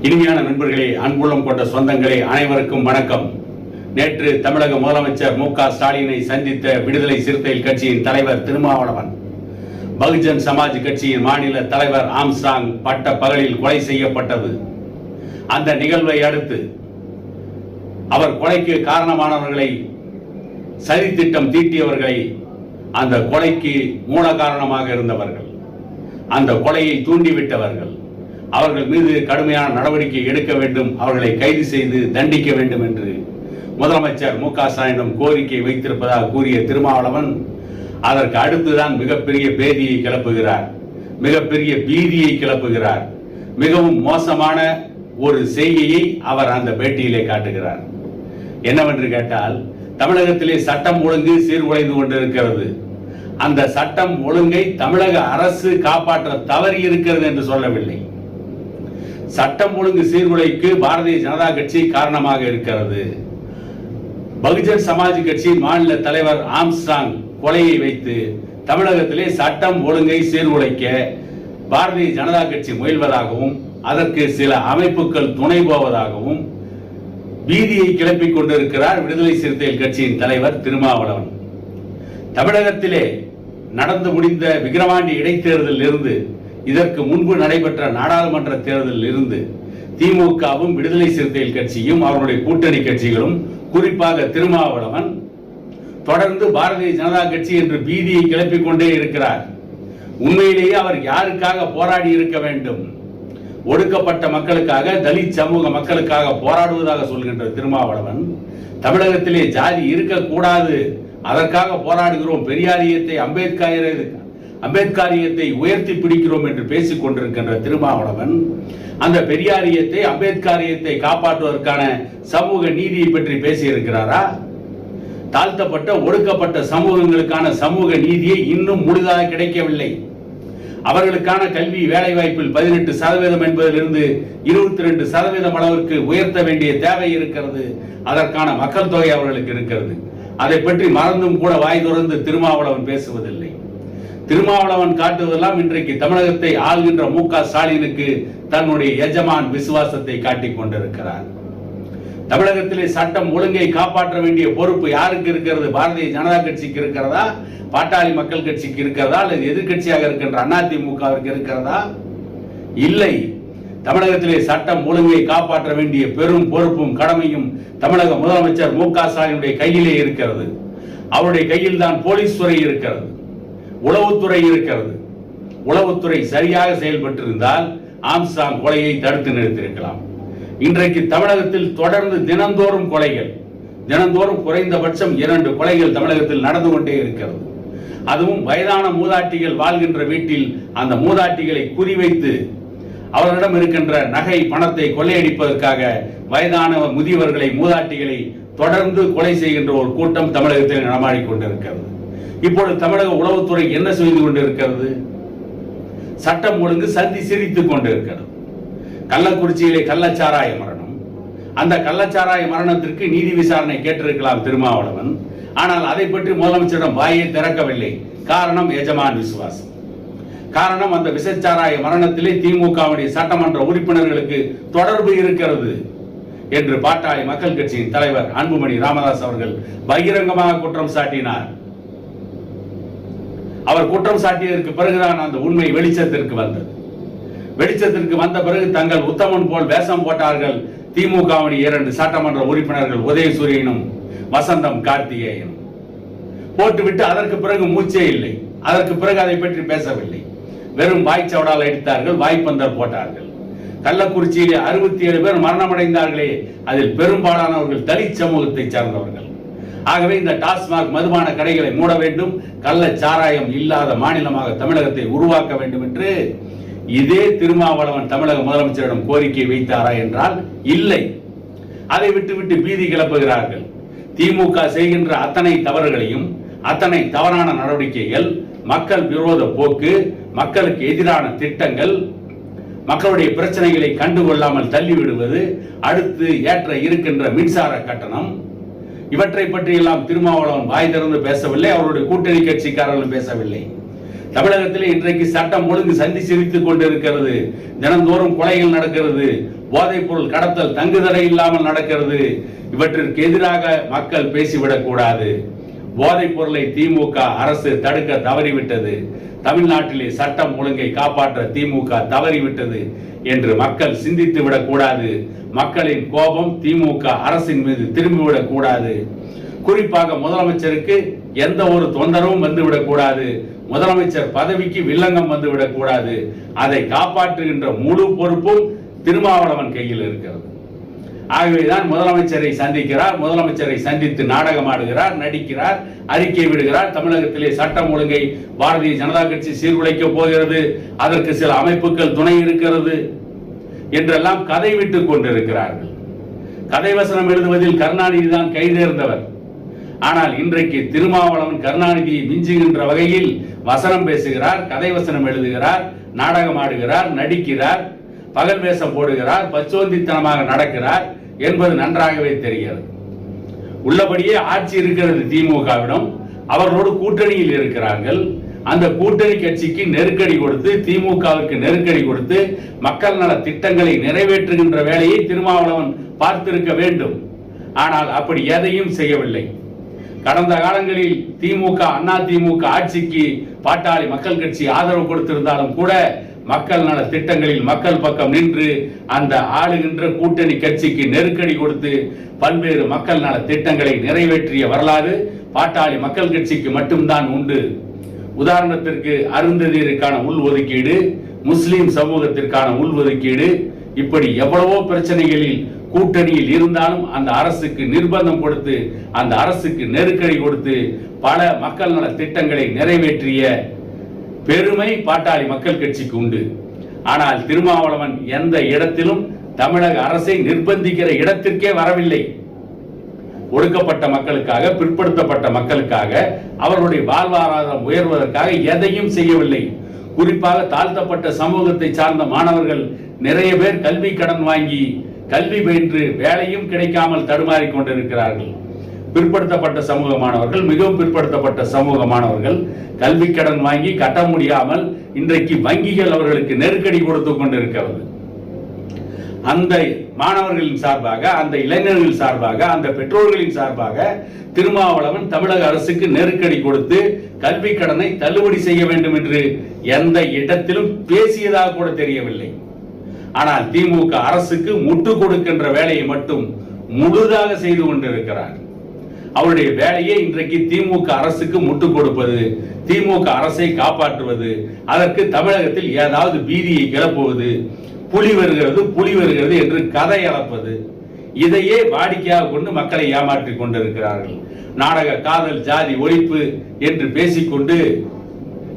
இனிமையான நண்பர்களே, அன்புள்ளம் கொண்ட சொந்தங்களே, அனைவருக்கும் வணக்கம். நேற்று தமிழக முதலமைச்சர் மு.க. ஸ்டாலினை சந்தித்த விடுதலை சிறுத்தைகள் கட்சியின் தலைவர் திருமாவளவன், பகுஜன் சமாஜ் கட்சியின் மாநில தலைவர் ஆம்ஸ்ட்ராங் பட்ட பகலில் கொலை செய்யப்பட்டது. அந்த நிகழ்வை அடுத்து அவர் கொலைக்கு காரணமானவர்களை, சதி திட்டம் தீட்டியவர்களை, அந்த கொலைக்கு மூல காரணமாக இருந்தவர்கள், அந்த கொலையை தூண்டிவிட்டவர்கள், அவர்கள் மீது கடுமையான நடவடிக்கை எடுக்க வேண்டும், அவர்களை கைது செய்து தண்டிக்க வேண்டும் என்று முதலமைச்சர் மு.க. ஸ்டாலினிடம் கோரிக்கை வைத்திருப்பதாக கூறிய திருமாவளவன், அதற்கு அடுத்துதான் மிகப்பெரிய பேதியை கிளப்புகிறார், மிகப்பெரிய பீதியை கிளப்புகிறார். மிகவும் மோசமான ஒரு செய்தியை அவர் அந்த பேட்டியிலே காட்டுகிறார். என்னவென்று கேட்டால், தமிழகத்திலே சட்டம் ஒழுங்கு சீர்குலைந்து கொண்டிருக்கிறது. அந்த சட்டம் ஒழுங்கை தமிழக அரசு காப்பாற்ற தவறி இருக்கிறது என்று சொல்லவில்லை. சட்டம் ஒழுங்கு சீர்குலைக்கு பாரதிய ஜனதா கட்சி காரணமாக இருக்கிறது. பகுஜன் சமாஜ் கட்சியின் மாநில தலைவர் ஆம்ஸ்ட்ராங் கொலையை வைத்து தமிழகத்திலே சட்டம் ஒழுங்கை சீர்குலைக்க பாரதிய ஜனதா கட்சி முயல்வதாகவும், அதற்கு சில அமைப்புகள் துணை போவதாகவும் பீதியை கிளப்பிக் கொண்டிருக்கிறார் விடுதலை சிறுத்தைகள் கட்சியின் தலைவர் திருமாவளவன். தமிழகத்திலே நடந்து முடிந்த விக்கிரவாண்டி இடைத்தேர்தலில் இருந்து, இதற்கு முன்பு நடைபெற்ற நாடாளுமன்ற தேர்தலில் இருந்து திமுகவும் விடுதலை சிறுத்தைகள் கட்சியும் அவருடைய கூட்டணி கட்சிகளும், குறிப்பாக திருமாவளவன் தொடர்ந்து பாரதிய ஜனதா கட்சி என்று பீதியை கிளப்பிக் கொண்டே இருக்கிறார். உண்மையிலேயே அவர் யாருக்காக போராடி இருக்க வேண்டும்? ஒடுக்கப்பட்ட மக்களுக்காக, தலித் சமூக மக்களுக்காக போராடுவதாக சொல்கின்ற திருமாவளவன், தமிழகத்திலே ஜாதி இருக்கக்கூடாது, அதற்காக போராடுகிறோம், பெரியாரியத்தை அம்பேத்கரியத்தை உயர்த்தி பிடிக்கிறோம் என்று பேசிக் கொண்டிருக்கின்ற திருமாவளவன், அந்த பெரியாரியத்தை அம்பேத்கரியத்தை காப்பாற்றுவதற்கான சமூக நீதியை பற்றி பேசியிருக்கிறாரா? தாழ்த்தப்பட்ட ஒடுக்கப்பட்ட சமூகங்களுக்கான சமூக நீதியை இன்னும் முழுதாக கிடைக்கவில்லை. அவர்களுக்கான கல்வி வேலை வாய்ப்பில் 18% என்பதிலிருந்து 22% அளவிற்கு உயர்த்த வேண்டிய தேவை இருக்கிறது. அதற்கான மக்கள் தொகை அவர்களுக்கு இருக்கிறது. அதை பற்றி மறந்தும் கூட வாய் திறந்து திருமாவளவன் பேசுவதில்லை. திருமாவளவன் காட்டுவதெல்லாம் இன்றைக்கு தமிழகத்தை ஆள்கின்ற மு.க. ஸ்டாலினுக்கு தன்னுடைய எஜமான் விசுவாசத்தை காட்டிக் கொண்டிருக்கிறார். தமிழகத்திலே சட்டம் ஒழுங்கை காப்பாற்ற வேண்டிய பொறுப்பு யாருக்கு இருக்கிறது? பாரதிய ஜனதா கட்சிக்கு இருக்கிறதா? பாட்டாளி மக்கள் கட்சிக்கு இருக்கிறதா? அல்லது எதிர்கட்சியாக இருக்கின்ற அதிமுகவிற்கு இருக்கிறதா? இல்லை. தமிழகத்திலே சட்டம் ஒழுங்கை காப்பாற்ற வேண்டிய பெரும் பொறுப்பும் கடமையும் தமிழக முதலமைச்சர் மு.க. ஸ்டாலினுடைய கையிலே இருக்கிறது. அவருடைய கையில் தான் போலீஸ் துறை இருக்கிறது, உளவுத்துறை இருக்கிறது. உளவுத்துறை சரியாக செயல்பட்டிருந்தால் ஆம்ஸ்ட்ராங் கொலையை தடுத்து நிறுத்தியிருக்கலாம். இன்றைக்கு தமிழகத்தில் தொடர்ந்து தினந்தோறும் கொலைகள், தினந்தோறும் குறைந்தபட்சம் 2 கொலைகள் தமிழகத்தில் நடந்து கொண்டே இருக்கிறது. அதுவும் வயதான மூதாட்டிகள் வாழ்கின்ற வீட்டில் அந்த மூதாட்டிகளை குறிவைத்து அவர்களிடம் இருக்கின்ற நகை பணத்தை கொள்ளையடிப்பதற்காக வயதான முதியவர்களை, மூதாட்டிகளை தொடர்ந்து கொலை செய்கின்ற ஒரு கூட்டம் தமிழகத்தில் நடமாடிக்கொண்டிருக்கிறது. இப்பொழுது தமிழக உளவுத்துறை என்ன செய்து கொண்டிருக்கிறது? சட்டம் ஒழுங்கு சந்தி சிரித்துக் கொண்டிருக்கிறது. கள்ளக்குறிச்சியிலே கள்ளச்சாராய மரணம், அந்த கள்ளச்சாராய மரணத்திற்கு நீதி விசாரணை கேட்டிருக்கலாம் திருமாவளவன். ஆனால் அதை பற்றி முதலமைச்சரிடம் வாயை திறக்கவில்லை. காரணம் எஜமான் விசுவாசம். காரணம், அந்த விசச்சாராய மரணத்திலே திமுகவுடைய சட்டமன்ற உறுப்பினர்களுக்கு தொடர்பு இருக்கிறது என்று பாட்டாளி மக்கள் கட்சியின் தலைவர் அன்புமணி ராமதாஸ் அவர்கள் பகிரங்கமாக குற்றம் சாட்டினார். அவர் குற்றம் சாட்டியதற்கு பிறகுதான் அந்த உண்மை வெளிச்சத்திற்கு வந்தது. வெளிச்சத்திற்கு வந்த பிறகு தங்கள் உத்தமன் போல் வேஷம் போட்டார்கள் திமுகவுடைய 2 சட்டமன்ற உறுப்பினர்கள் உதயசூரியனும் வசந்தம் கார்த்திகேயனும். போட்டுவிட்டு அதற்கு பிறகு மூச்சே இல்லை. அதற்கு பிறகு அதை பற்றி பேசவில்லை. வெறும் வாய்ச்சவடால் அடித்தார்கள், வாய்ப்பந்தர் போட்டார்கள். கள்ளக்குறிச்சியிலே 67 பேர் மரணமடைந்தார்களே, அதில் பெரும்பாலானவர்கள் தலித் சமூகத்தை சார்ந்தவர்கள். ஆகவே இந்த டாஸ்மாக் மதுபான கடைகளை மூட வேண்டும், கள்ள சாராயம் இல்லாத மாநிலமாக தமிழகத்தை உருவாக்க வேண்டும் என்று இதே திருமாவளவன் தமிழக முதலமைச்சரிடம் கோரிக்கை வைத்தாரா என்றால் இல்லை. அதை விட்டுவிட்டு பீதி கிளப்புகிறார்கள். திமுக செய்கின்ற அத்தனை தவறுகளையும், அத்தனை தவறான நடவடிக்கைகள், மக்கள் விரோத போக்கு, மக்களுக்கு எதிரான திட்டங்கள், மக்களுடைய பிரச்சனைகளை கண்டுகொள்ளாமல் தள்ளிவிடுவது, அடுத்து ஏற்ற இருக்கின்ற மின்சார கட்டணம், இவற்றை பற்றி எல்லாம் திருமாவளவன் வாய் திறந்து பேசவில்லை. அவருடைய கூட்டணி கட்சிக்காரர்களும் பேசவில்லை. தமிழகத்தில் இன்றைக்கு சட்டம் ஒழுங்கு சந்தி சிரித்துக் கொண்டிருக்கிறது. தினந்தோறும் கொலைகள் நடக்கிறது, போதைப் பொருள் கடத்தல் தங்குதடை இல்லாமல் நடக்கிறது. இவற்றிற்கு எதிராக மக்கள் பேசிவிடக் கூடாது. போதைப் பொருளை திமுக அரசு தடுக்க தவறிவிட்டது, தமிழ்நாட்டிலே சட்டம் ஒழுங்கை காப்பாற்ற திமுக தவறிவிட்டது என்று மக்கள் சிந்தித்து விடக்கூடாது. மக்களின் கோபம் திமுக அரசின் மீது திரும்பிவிடக் கூடாது. குறிப்பாக முதலமைச்சருக்கு எந்த ஒரு தொந்தரவும் வந்துவிடக் கூடாது. முதலமைச்சர் பதவிக்கு வில்லங்கம் வந்துவிடக் கூடாது. அதை காப்பாற்றுகின்ற முழு பொறுப்பும் திருமாவளவன் கையில் இருக்கிறது. ஆகவேதான் முதலமைச்சரை சந்திக்கிறார். முதலமைச்சரை சந்தித்து நாடகம் ஆடுகிறார், நடிக்கிறார், அறிக்கை விடுகிறார். தமிழகத்திலே சட்டம் ஒழுங்கை பாரதிய ஜனதா கட்சி சீர்குலைக்க போகிறது, அதற்கு சில அமைப்புகள் துணை இருக்கிறது என்றெல்லாம் கதை விட்டுக் கொண்டிருக்கிறார்கள். கதை வசனம் எழுதுவதில் கருணாநிதி தான் கைதேர்ந்தவர். ஆனால் இன்றைக்கு திருமாவளவன் கருணாநிதியை மிஞ்சுகின்ற வகையில் வசனம் பேசுகிறார், கதை வசனம் எழுதுகிறார், நாடகம் ஆடுகிறார், நடிக்கிறார், பகல் வேஷம் போடுகிறார், பச்சோந்தித்தனமாக நடக்கிறார் என்பது நன்றாகவே தெரிகிறது. உள்ளபடியே ஆட்சி இருக்கிறது திமுகவிடம், அவர்களோடு கூட்டணியில் இருக்கிறார்கள். அந்த கூட்டணி கட்சிக்கு நெருக்கடி கொடுத்து, திமுகவிற்கு நெருக்கடி கொடுத்து மக்கள் நல திட்டங்களை நிறைவேற்றுகின்ற வேலையை திருமாவளவன் பார்த்திருக்க வேண்டும். ஆனால் அப்படி எதையும் செய்யவில்லை. கடந்த காலங்களில் திமுக அண்ணா திமுக ஆட்சிக்கு பாட்டாளி மக்கள் கட்சி ஆதரவு கொடுத்திருந்தாலும் கூட மக்கள் நல திட்டங்களில் மக்கள் பக்கம் நின்று அந்த ஆளுகின்ற கூட்டணி கட்சிக்கு நெருக்கடி கொடுத்து பல்வேறு மக்கள் நல திட்டங்களை நிறைவேற்றிய வரலாறு பாட்டாளி மக்கள் கட்சிக்கு மட்டும்தான் உண்டு. உதாரணத்திற்கு அருந்ததியருக்கான உள் ஒதுக்கீடு, முஸ்லிம் சமூகத்திற்கான உள் ஒதுக்கீடு, இப்படி எவ்வளவோ பிரச்சனைகளில் கூட்டணியில் இருந்தாலும் அந்த அரசுக்கு நிர்பந்தம் கொடுத்து, அந்த அரசுக்கு நெருக்கடி கொடுத்து பல மக்கள் நல திட்டங்களை நிறைவேற்றிய பெருமை பாட்டாளி மக்கள் கட்சிக்கு உண்டு. ஆனால் திருமாவளவன் எந்த இடத்திலும் தமிழக அரசை நிர்பந்திக்கிற இடத்திற்கே வரவில்லை. ஒடுக்கப்பட்ட மக்களுக்காக, பிற்படுத்தப்பட்ட மக்களுக்காக, அவர்களுடைய வாழ்வாதாரம் உயர்வதற்காக எதையும் செய்யவில்லை. குறிப்பாக தாழ்த்தப்பட்ட சமூகத்தை சார்ந்த மாணவர்கள் நிறைய பேர் கல்வி கடன் வாங்கி கல்வி பயின்று வேலையும் கிடைக்காமல் தடுமாறிக் கொண்டிருக்கிறார்கள். பிற்படுத்தப்பட்ட சமூக மாணவர்கள், மிகவும் பிற்படுத்தப்பட்ட சமூக மாணவர்கள் கல்வி கடன் வாங்கி கட்ட முடியாமல் இன்றைக்கு வங்கிகள் அவர்களுக்கு நெருக்கடி கொடுத்து கொண்டிருக்கிறது. அந்த மாணவர்களின் சார்பாக, அந்த இளைஞர்களின் சார்பாக, அந்த பெற்றோர்களின் சார்பாக திருமாவளவன் தமிழக அரசுக்கு நெருக்கடி கொடுத்து கல்வி கடனை தள்ளுபடி செய்ய வேண்டும் என்று எந்த இடத்திலும் பேசியதாக கூட தெரியவில்லை. ஆனால் திமுக அரசுக்கு முட்டு கொடுக்கின்ற வேலையை மட்டும் முழுதாக செய்து கொண்டிருக்கிறார். அவருடைய வேலையை இன்றைக்கு திமுக அரசுக்கு முட்டு கொடுப்பது, திமுக அரசை காப்பாற்றுவது, அதற்கு தமிழகத்தில் ஏதாவது பீதியை கிளப்புவது, புலி வருகிறது என்று கதை அளப்பது, இதையே வாடிக்கையாக கொண்டு மக்களை ஏமாற்றிக் கொண்டிருக்கிறார்கள். நாடக காதல் ஜாதி ஒழிப்பு என்று பேசிக்கொண்டு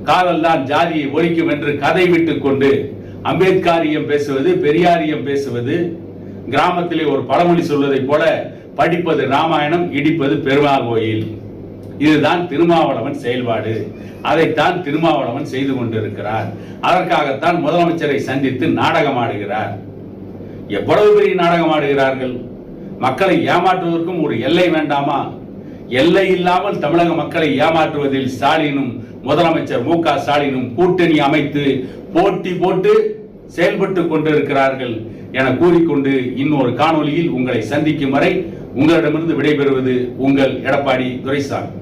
காதல் தான் ஜாதியை ஒழிக்கும் என்று கதை விட்டுக் கொண்டு அம்பேத்கரியம் பேசுவது, பெரியாரியம் பேசுவது, கிராமத்திலே ஒரு பழமொழி சொல்வதை போல படிப்பது ராமாயணம், இடிப்பது பெருமாள் கோயில். இதுதான் திருமாவளவன் செயல்பாடு. அதைத்தான் திருமாவளவன் செய்து கொண்டிருக்கிறார். அதற்காகத்தான் முதலமைச்சரை சந்தித்து நாடகம் ஆடுகிறார். எவ்வளவு பெரிய நாடகம் ஆடுகிறார்கள்! மக்களை ஏமாற்றுவதற்கும் ஒரு எல்லை வேண்டாமா? எல்லை இல்லாமல் தமிழக மக்களை ஏமாற்றுவதில் ஸ்டாலினும் முதலமைச்சர் மு க ஸ்டாலினும் கூட்டணி அமைத்து போட்டி போட்டு செயல்பட்டு கொண்டிருக்கிறார்கள் என கூறிக்கொண்டு இன்னொரு காணொலியில் உங்களை சந்திக்கும் வரை உங்களிடமிருந்து விடைபெறுவது உங்கள் எடப்பாடி துரைசாமி.